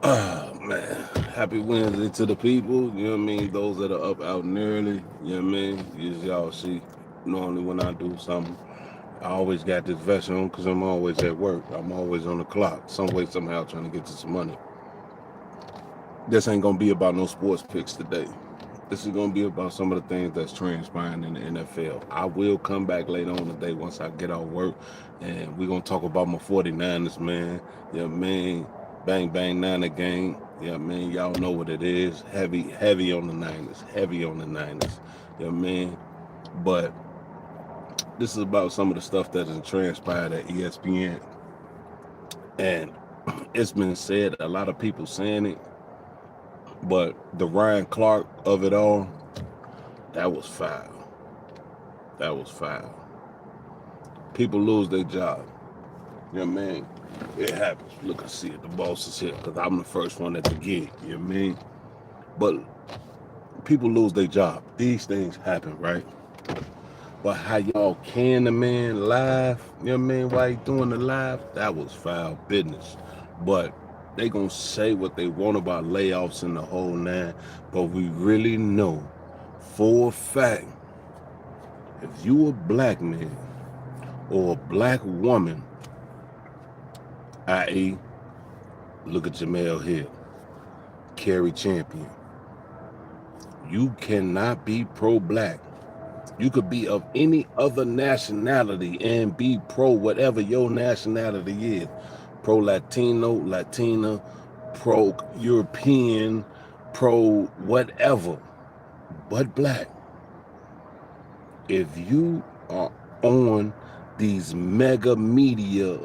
Oh man, happy Wednesday to the people. You know what I mean? Those that are up out and early. You know what I mean? As y'all see, normally when I do something, I always got this vest on because I'm always at work. I'm always on the clock, some way, somehow, trying to get to some money. This ain't gonna be about no sports picks today. This is gonna be about some of the things that's transpiring in the NFL. I will come back later on today once I get off work, and we're gonna talk about my 49ers, man. You know what I mean? Bang bang Niner gang. You know what I mean? Y'all know what it is. Heavy on the Niners. Heavy on the Niners. You know what I mean? But this is about some of the stuff that has transpired at ESPN. And it's been said, a lot of people saying it, but the Ryan Clark of it all, that was foul. That was foul. People lose their job. You know what I mean? It happens. Look, I see it. The boss is here because I'm the first one at the gig. You know what I mean? But people lose their job. These things happen, right? But how y'all can the man live, you know what I mean, while he doing the live, that was foul business. But they gonna say what they want about layoffs and the whole nine, but we really know for a fact, if you a black man or a black woman, i.e., look at Jamel Hill, Kerry Champion, you cannot be pro-black. You could be of any other nationality and be pro whatever your nationality is. Pro Latino, Latina, pro European, pro whatever, but black. If you are on these mega media,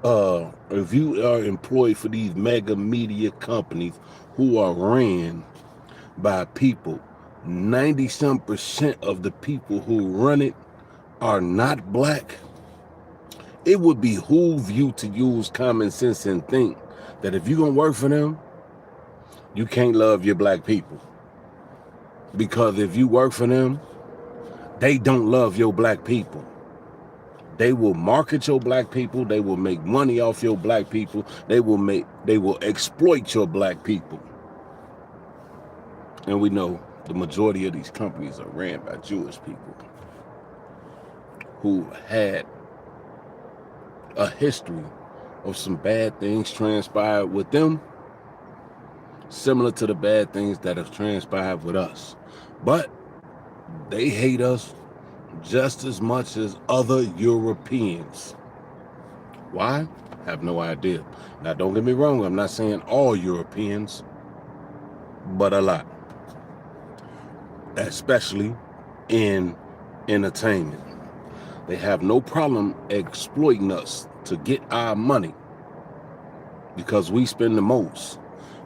if you are employed for these mega media companies who are ran by people, 90% of the people who run it are not black, it would behoove you to use common sense and think that if you're going to work for them, you can't love your black people. Because if you work for them, they don't love your black people. They will market your black people. They will make money off your black people. They will exploit your black people. And we know the majority of these companies are ran by Jewish people who had a history of some bad things transpired with them, similar to the bad things that have transpired with us. But they hate us just as much as other Europeans. Why? I have no idea. Now, don't get me wrong, I'm not saying all Europeans, but a lot, especially in entertainment. They have no problem exploiting us to get our money because we spend the most.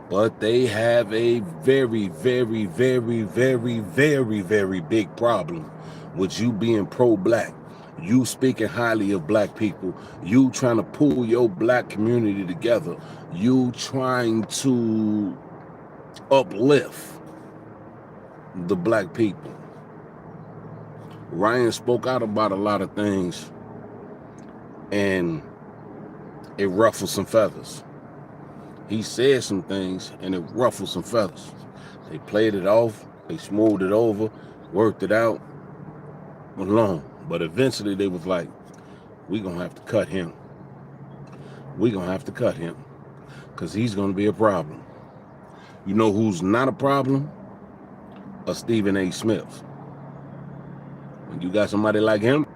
But they have a very, very, very, very, very, very big problem with you being pro-black, you speaking highly of black people, you trying to pull your black community together, you trying to uplift the black people. Ryan spoke out about a lot of things, and it ruffled some feathers. He said some things, and it ruffled some feathers. They played it off, they smoothed it over, worked it out, along. But eventually they was like, we gonna have to cut him. We gonna have to cut him, because he's gonna be a problem. You know who's not a problem? A Stephen A. Smith. When you got somebody like him,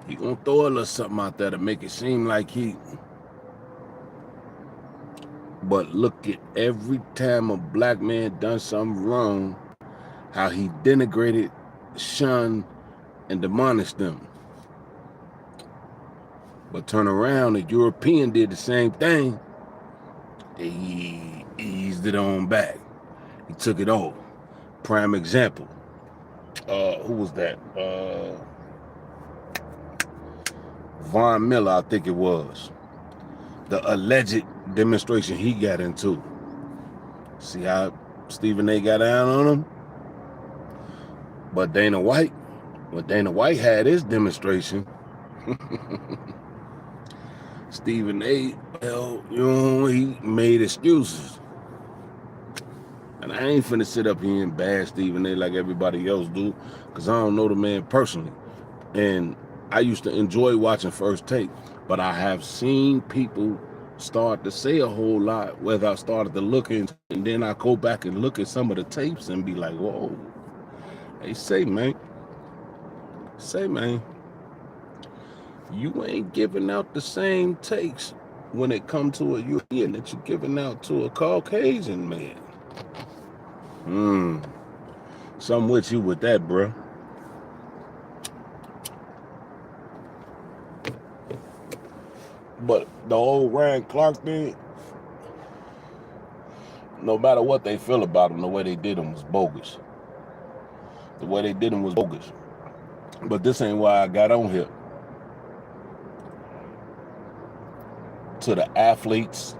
he gonna throw a little something out there to make it seem like he. But look at every time a black man done something wrong, how he denigrated, shunned, and demolished them. But turn around, a European did the same thing. He eased it on back. He took it off. Prime example. Who was that? Von Miller, I think it was. The alleged demonstration he got into. See how Stephen A. got down on him? But Dana White, when Dana White had his demonstration, Stephen A., well, he made excuses. And I ain't finna sit up here and bash Stephen A. like everybody else do, because I don't know the man personally. And I used to enjoy watching First Take, but I have seen people start to say a whole lot, whether I started to look into it, and then I go back and look at some of the tapes and be like, whoa. Hey, say, man, you ain't giving out the same takes when it comes to a European that you're giving out to a Caucasian man. So I'm with you with that, bro. But the old Ryan Clark thing, no matter what they feel about him, the way they did him was bogus. But this ain't why I got on here. To the athletes,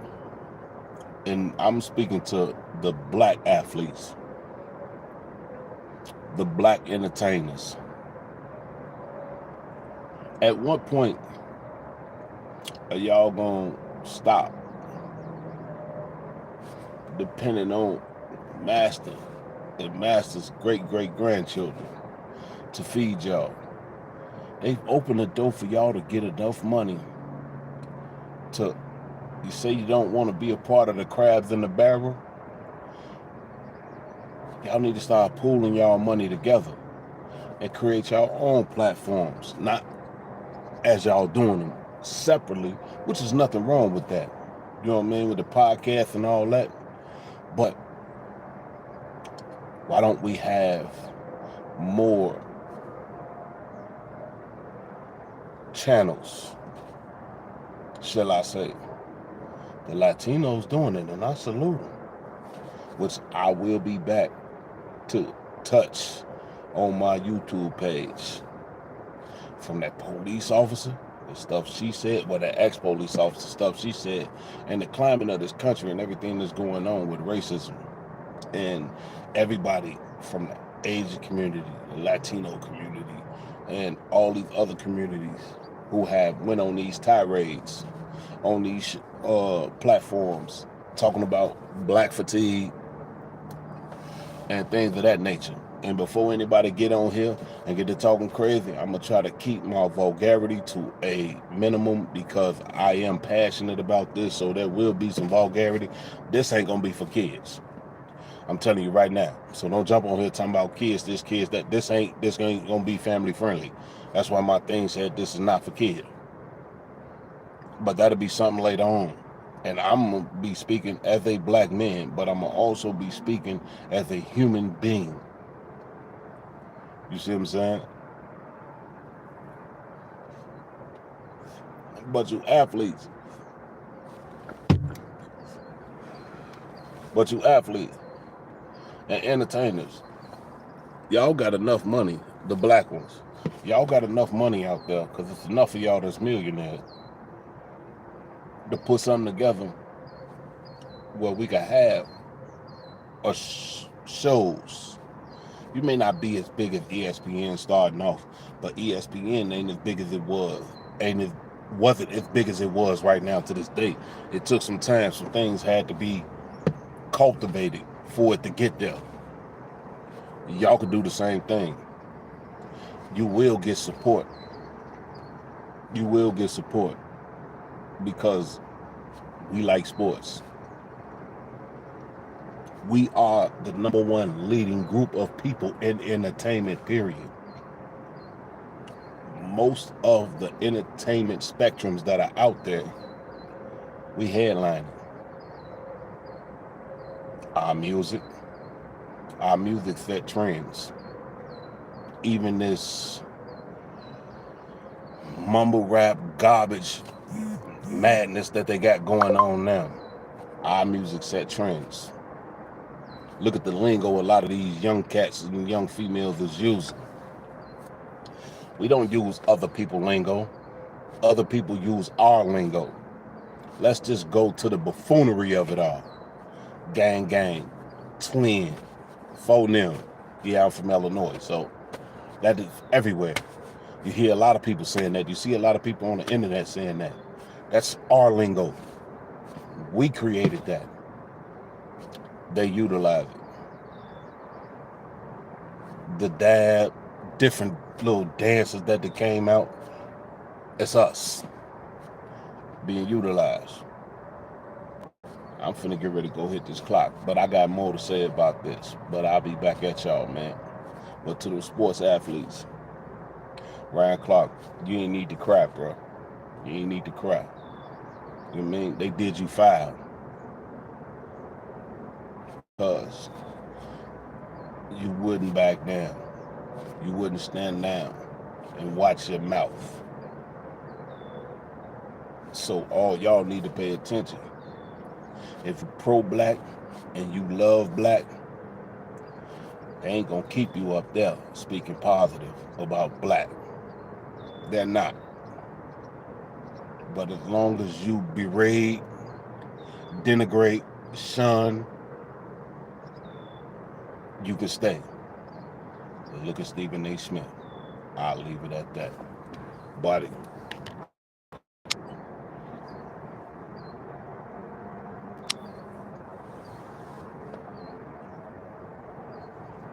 and I'm speaking to the black athletes, the black entertainers. At what point are y'all gonna stop depending on Master and Master's great-great-grandchildren to feed y'all? They've opened the door for y'all to get enough money to, you say you don't want to be a part of the crabs in the barrel? Y'all need to start pooling y'all money together and create y'all own platforms, not as y'all doing them separately, which is nothing wrong with that. You know what I mean? With the podcast and all that. But why don't we have more channels, shall I say? The Latinos doing it, and I salute them. Which I will be back to touch on my YouTube page. From that police officer, the stuff she said, well, that ex-police officer stuff she said, and the climate of this country and everything that's going on with racism. And everybody from the Asian community, the Latino community, and all these other communities who have went on these tirades, on these platforms, talking about black fatigue and things of that nature. And before anybody get on here and get to talking crazy, I'm going to try to keep my vulgarity to a minimum because I am passionate about this, so there will be some vulgarity. This ain't going to be for kids. I'm telling you right now. So don't jump on here talking about kids, kids, that. This ain't going to be family friendly. That's why my thing said this is not for kids. But that'll be something later on. And I'm going to be speaking as a black man, but I'm going to also be speaking as a human being. You see what I'm saying? But you athletes and entertainers, y'all got enough money, the black ones. Y'all got enough money out there, because it's enough of y'all that's millionaires, to put something together where we can have shows. You may not be as big as ESPN starting off, but ESPN ain't as big as it was. Wasn't as big as it was right now to this day. It took some time. Some things had to be cultivated for it to get there. Y'all could do the same thing. You will get support. Because we like sports. We are the #1 leading group of people in entertainment, period. Most of the entertainment spectrums that are out there, we headline our music set trends. Even this mumble rap garbage madness that they got going on now, our music set trends. Look at the lingo a lot of these young cats and young females is using. We don't use other people's lingo. Other people use our lingo. Let's just go to the buffoonery of it all. Gang, gang, twin, phonem. Yeah, I'm from Illinois, so that is everywhere. You hear a lot of people saying that. You see a lot of people on the internet saying that. That's our lingo. We created that. They utilize it. The dab, different little dances that they came out. It's us being utilized. I'm finna get ready to go hit this clock, but I got more to say about this. But I'll be back at y'all, man. But to the sports athletes, Ryan Clark, you ain't need to cry, bro. You ain't need to cry. You know what I mean? They did you foul. Because you wouldn't back down. You wouldn't stand down and watch your mouth. So all y'all need to pay attention. If you're pro-black and you love black, they ain't gonna keep you up there speaking positive about black. They're not. But as long as you berate, denigrate, shun, you can stay. Look at Stephen A. Smith. I'll leave it at that. Body.